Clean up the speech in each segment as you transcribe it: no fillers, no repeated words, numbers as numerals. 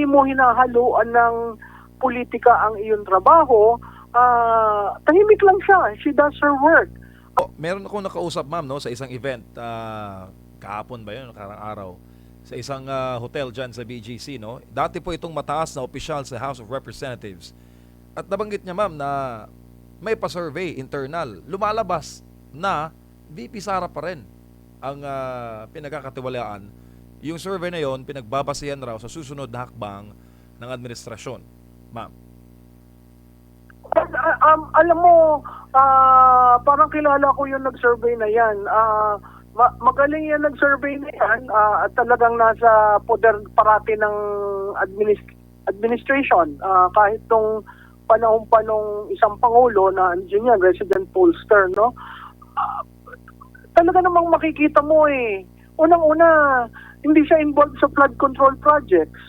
mo hinahaluan ng politika ang iyong trabaho, tahimik lang siya. She does her work. Meron akong nakausap, ma'am, no, sa isang event, kahapon ba yun, karang araw, sa isang hotel dyan sa BGC, no? Dati po itong mataas na opisyal sa House of Representatives. At nabanggit niya, ma'am, na may pa-survey internal. Lumalabas na VP Sara pa rin ang pinagkakatiwalaan. Yung survey na yon pinagbabasihan raw sa susunod na hakbang ng administrasyon. Ma'am. Alam mo, parang kilala ko yung nag-survey na yan. Magaling yan nag-survey na yan at talagang nasa poder parati ng administration. Kahit tong panahon pa nung isang pangulo na andyan yan, resident pollster, no? Talaga namang makikita mo unang-una, hindi siya involved sa flood control projects.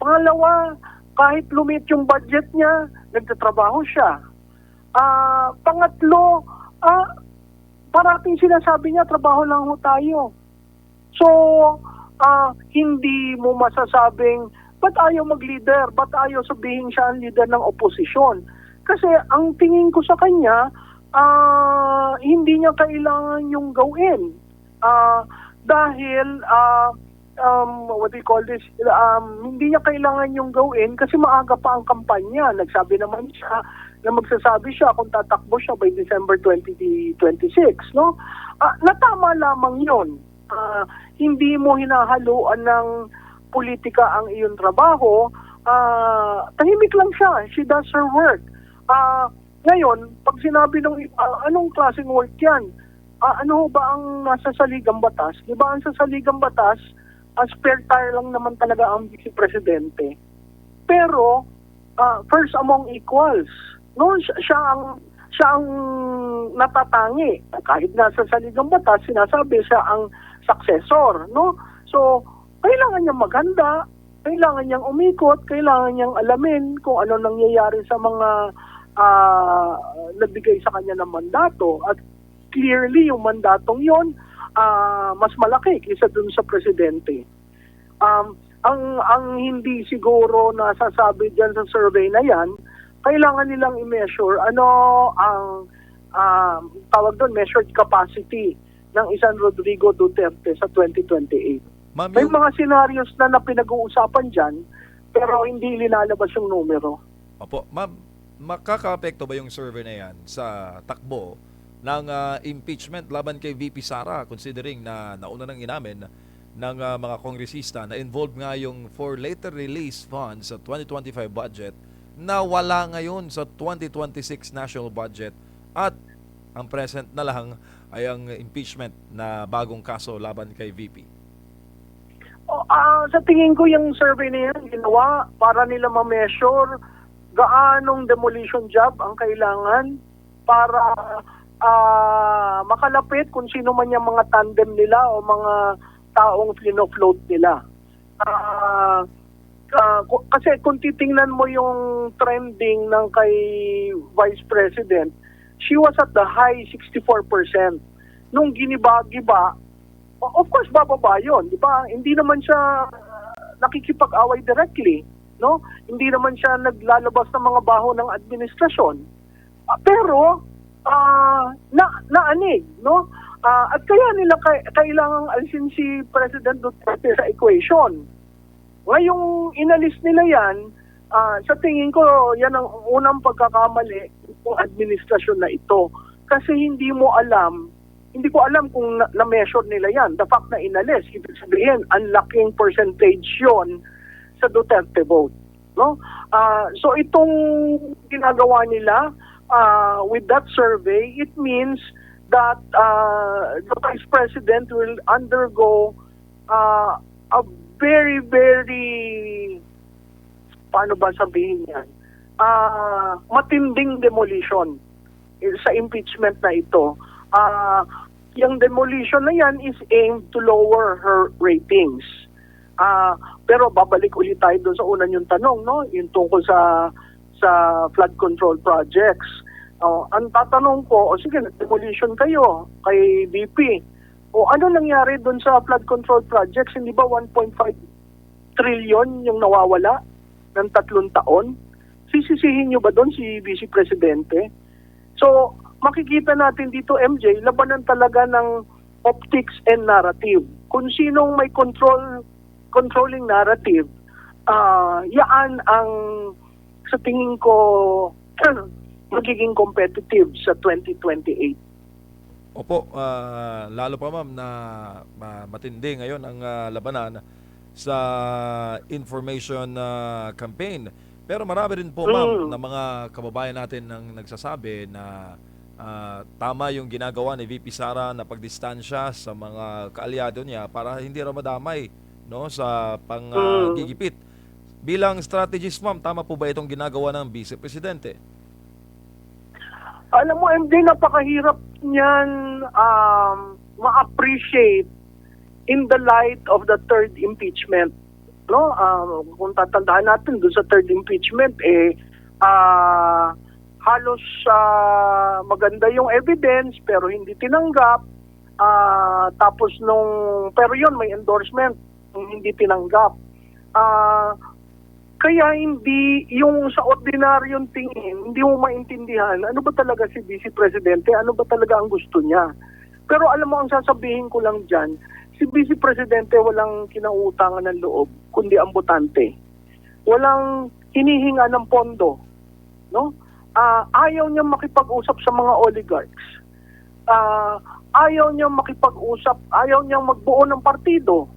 Pangalawa, kahit lumit yung budget niya, nagtatrabaho siya. Pangatlo, parating sinasabi niya, trabaho lang ho tayo. So, hindi mo masasabing, ba't ayaw mag-leader? Ba't ayaw sabihin siya ang leader ng oposisyon? Kasi ang tingin ko sa kanya, hindi niya kailangan yung gawin. Dahil, what do you call this? Hindi niya kailangan yung gawin kasi maaga pa ang kampanya. Nagsabi naman siya na magsasabi siya kung tatakbo siya by December 2026, no? Natama lamang yun. Hindi mo hinahaluan ng politika ang iyong trabaho, tahimik lang siya. She does her work. Ngayon, pag sinabi ng anong klaseng work yan? Ano ba ang nasa saligang batas? Di ba ang sa saligang batas, spare tire lang naman talaga ang vice presidente. Pero, first among equals. No, siya ang natatangi. Kahit nasa saligang batas, sinasabi siya ang successor, no? So, kailangan niyang maganda, kailangan niyang umikot, kailangan niyang alamin kung ano nangyayari sa mga nagbigay sa kanya ng mandato. At clearly, yung mandatong yon mas malaki kaysa dun sa presidente. Ang hindi siguro nasasabi dyan sa survey na yan, kailangan nilang i-measure ano ang tawag doon, measured capacity ng isang Rodrigo Duterte sa 2028. Ma'am, May mga scenarios na pinag-uusapan dyan, pero hindi linalabas yung numero. Opo, ma'am, makaka-apekto ba yung survey na yan sa takbo ng impeachment laban kay VP Sara, considering na nauna nang inamin ng mga kongresista na involved nga yung for later release funds sa 2025 budget na wala ngayon sa 2026 national budget at ang present na lang ay ang impeachment na bagong kaso laban kay VP? Sa tingin ko yung survey na yan ginawa para nila ma-measure gaanong demolition job ang kailangan para makalapit kung sino man yung mga tandem nila o mga taong fino-float nila. Kasi kung titingnan mo yung trending ng kay Vice President, she was at the high 64%. Nung giniba-giba, of course bababa yun, di ba? Hindi naman siya nakikipag-away directly, no? Hindi naman siya naglalabas ng mga baho ng administrasyon. Pero naanig, no? At kaya nila kailangang alisin si President Duterte sa equation. Ngayong inalis nila yan, sa tingin ko, yan ang unang pagkakamali ng administrasyon na ito. Kasi hindi ko alam kung na-measure nila yan. The fact na inalis, ibig sabihin, ang laking percentage yon sa Duterte vote. No? So itong ginagawa nila with that survey, it means that the Vice President will undergo a very, very, paano ba sabihin yan, matinding demolition sa impeachment na ito. Yung demolition na yan is aimed to lower her ratings. Pero babalik ulit tayo doon sa una yung tanong, no? Yung tungkol sa flood control projects. Ang tatanong ko, sige, demolition kayo kay BP. Ano nangyari doon sa flood control projects? Hindi ba 1.5 trilyon yung nawawala ng 3 taon. Sisisihin nyo ba doon si Vice Presidente? So, makikita natin dito, MJ, labanan talaga ng optics and narrative. Kung sinong may controlling narrative, yaan ang sa tingin ko magiging competitive sa 2028. Opo, lalo pa ma'am na matindi ngayon ang labanan sa information campaign. Pero marami rin po ma'am na mga kababayan natin nang nagsasabi na tama yung ginagawa ni VP Sara na pagdistansya sa mga kaalyado niya para hindi raw madamay, no, sa panggigipit. Bilang strategist ma'am, tama po ba itong ginagawa ng Vice Presidente? Alam mo, MJ, napakahirap niyan ma-appreciate in the light of the third impeachment. No? Kung tatandaan natin doon sa third impeachment, halos maganda yung evidence pero hindi tinanggap. Pero yun, may endorsement, hindi tinanggap. Kaya hindi, yung sa ordinaryong tingin, hindi mo maintindihan, ano ba talaga si Vice Presidente, ano ba talaga ang gusto niya. Pero alam mo, ang sasabihin ko lang dyan, si Vice Presidente walang kinauutangan ng loob, kundi ang botante. Walang hinihinga ng pondo. No? Ayaw niya makipag-usap sa mga oligarchs. Ayaw niya makipag-usap, ayaw niya magbuo ng partido.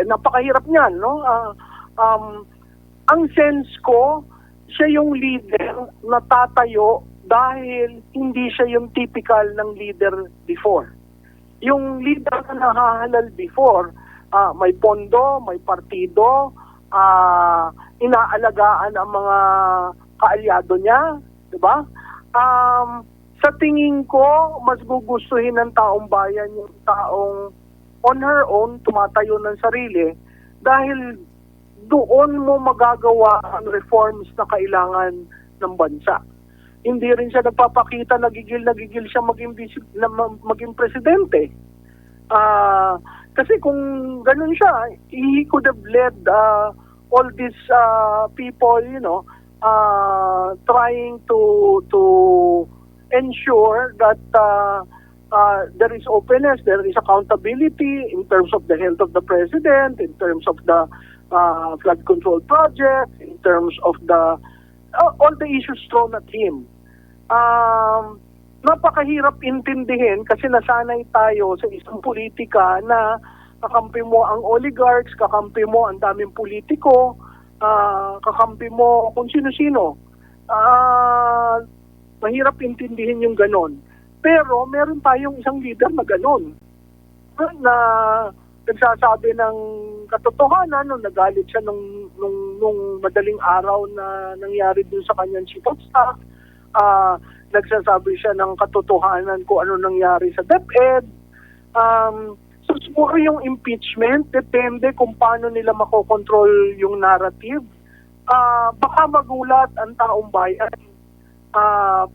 Napakahirap niyan, no? Ang sense ko, siya yung leader na tatayo dahil hindi siya yung typical ng leader before. Yung leader na nahahalal before, may pondo, may partido, inaalagaan ang mga kaalyado niya, di ba? Sa tingin ko, mas gugustuhin ng taong bayan yung taong on her own, tumatayo ng sarili dahil doon mo magagawa ang reforms na kailangan ng bansa. Hindi rin siya nagpapakita, nagigil siya maging presidente. Kasi kung ganun siya, he could have led all these people, trying to ensure that there is openness, there is accountability in terms of the health of the president, in terms of the flood control project, in terms of all the issues thrown at him. Napakahirap intindihin kasi nasanay tayo sa isang politika na kakampi mo ang oligarchs, kakampi mo ang daming politiko, kakampi mo kung sino-sino. Mahirap intindihin yung ganon. Pero meron tayong isang leader na ganon. Na nagsasabi ng katotohanan nung nagalit siya nung madaling araw na nangyari dun sa kanyang chief of staff. Nagsasabi siya ng katotohanan kung ano nangyari sa DepEd. So siguro yung impeachment, depende kung paano nila makokontrol yung narrative. Baka magulat ang taong bayan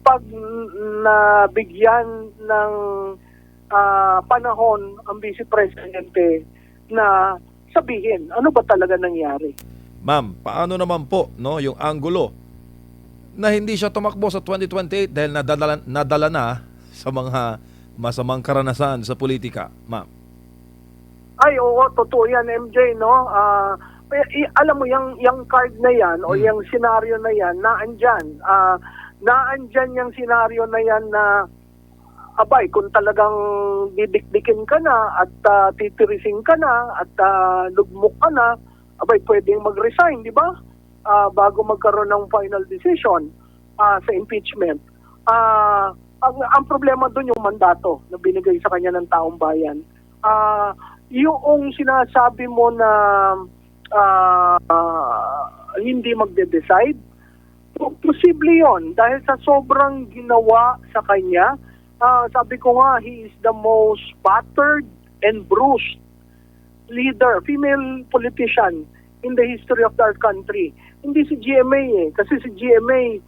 pag nabigyan ng panahon ang Vice Presidente na sabihin ano ba talaga nangyari. Ma'am, paano naman po yung anggulo na hindi siya tumakbo sa 2028 dahil nadala na sa mga masamang karanasan sa politika, ma'am? Ay, oo, totoo yan, MJ, no? Alam mo, yung card na yan o yung senaryo na yan, naandyan. Naandyan yung senaryo na yan na abay, kung talagang didikdikin ka na at titirisin ka na at lugmok ka na, abay, pwedeng mag-resign, di ba? Bago magkaroon ng final decision sa impeachment. Ang problema doon yung mandato na binigay sa kanya ng taong bayan. Yung sinasabi mo na hindi magde-decide, posible yon dahil sa sobrang ginawa sa kanya. Sabi ko nga, he is the most battered and bruised leader, female politician in the history of our country. Hindi si GMA kasi si GMA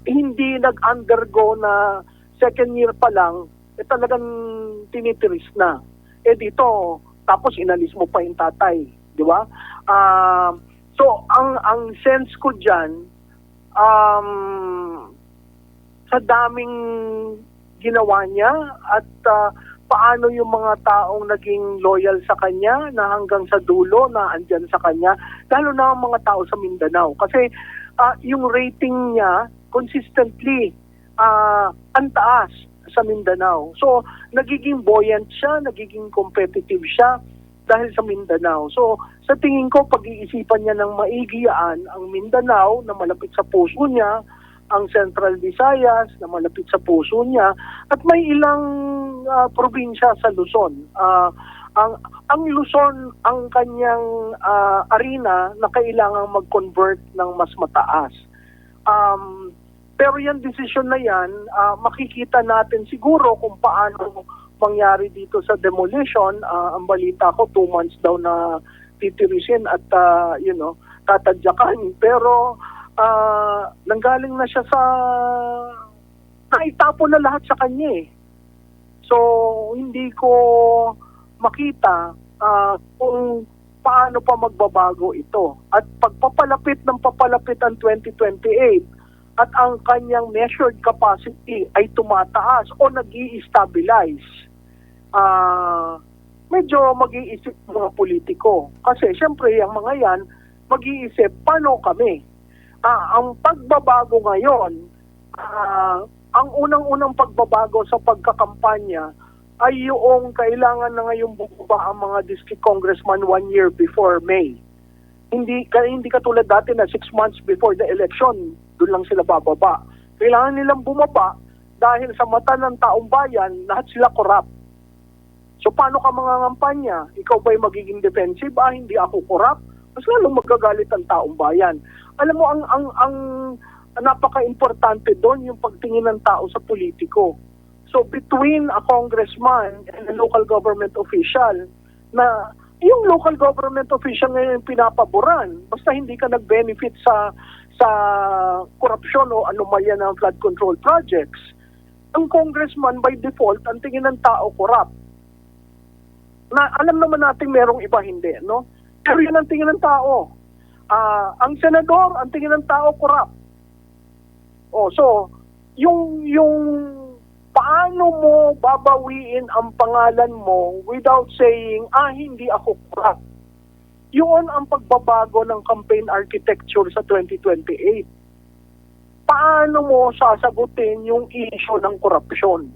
hindi nag-undergo na second year pa lang, talagang tinitiris na. Dito, tapos inalis mo pa yung tatay, di ba? So ang sense ko diyan, sa daming ginawa niya at paano yung mga taong naging loyal sa kanya na hanggang sa dulo na andyan sa kanya, lalo na ang mga tao sa Mindanao. Kasi yung rating niya consistently ang taas sa Mindanao. So nagiging buoyant siya, nagiging competitive siya dahil sa Mindanao. So sa tingin ko, pag-iisipan niya ng maigi ang Mindanao na malapit sa puso niya, ang Central Visayas na malapit sa puso niya, at may ilang probinsya sa Luzon. Ang Luzon ang kanyang arena na kailangang mag-convert ng mas mataas. Pero yung decision na yan, makikita natin siguro kung paano mangyari dito sa demolition. Ang balita ko, 2 months daw na titirisin at tatadyakan. Pero nanggaling na siya sa naitapon na lahat sa kanya eh. So hindi ko makita kung paano pa magbabago ito. At pagpapalapit ng papalapit ang 2028 at ang kanyang measured capacity ay tumataas o nag-i-stabilize, medyo mag-iisip mga politiko. Kasi siyempre ang mga yan mag-iisip, paano kami? Ang pagbabago ngayon, ang unang-unang pagbabago sa pagkakampanya ay yung kailangan na ngayon bumaba ang mga district congressman 1 year before May. Hindi katulad dati na 6 months before the election, doon lang sila bababa. Kailangan nilang bumaba dahil sa mata ng taong bayan, lahat sila corrupt. So paano ka mangangampanya? Ikaw ba'y magiging defensive? Hindi ako corrupt. Mas lalong magagalit ang taong bayan. Alam mo, ang napaka-importante doon yung pagtingin ng tao sa politiko. So between a congressman and a local government official, na yung local government official ngayon yung pinapaboran, basta hindi ka nag-benefit sa korupsyon o anomalya ng flood control projects, ang congressman by default, ang tingin ng tao corrupt. Na alam naman natin merong iba hindi, no? Pero yun ang tingin ng tao. Ang senador, ang tingin ng tao, corrupt. So, yung paano mo babawiin ang pangalan mo without saying, hindi ako corrupt. Yun ang pagbabago ng campaign architecture sa 2028. Paano mo sasagutin yung issue ng korupsyon?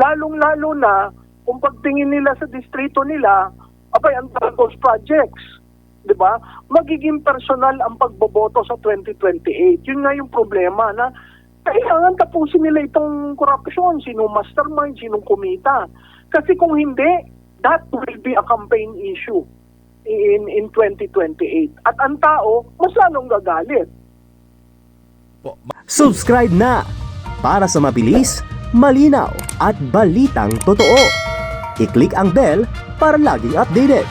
Lalong-lalo na kung pagtingin nila sa distrito nila, ang those projects, di ba? Magiging personal ang pagboboto sa 2028. Yun nga yung problema na kailangan tapusin nila itong corruption. Sinong mastermind, sinong kumita. Kasi kung hindi, that will be a campaign issue in 2028. At ang tao, mas lalong gagalit. Subscribe na para sa mabilis, malinaw at balitang totoo. I-click ang bell para laging updated.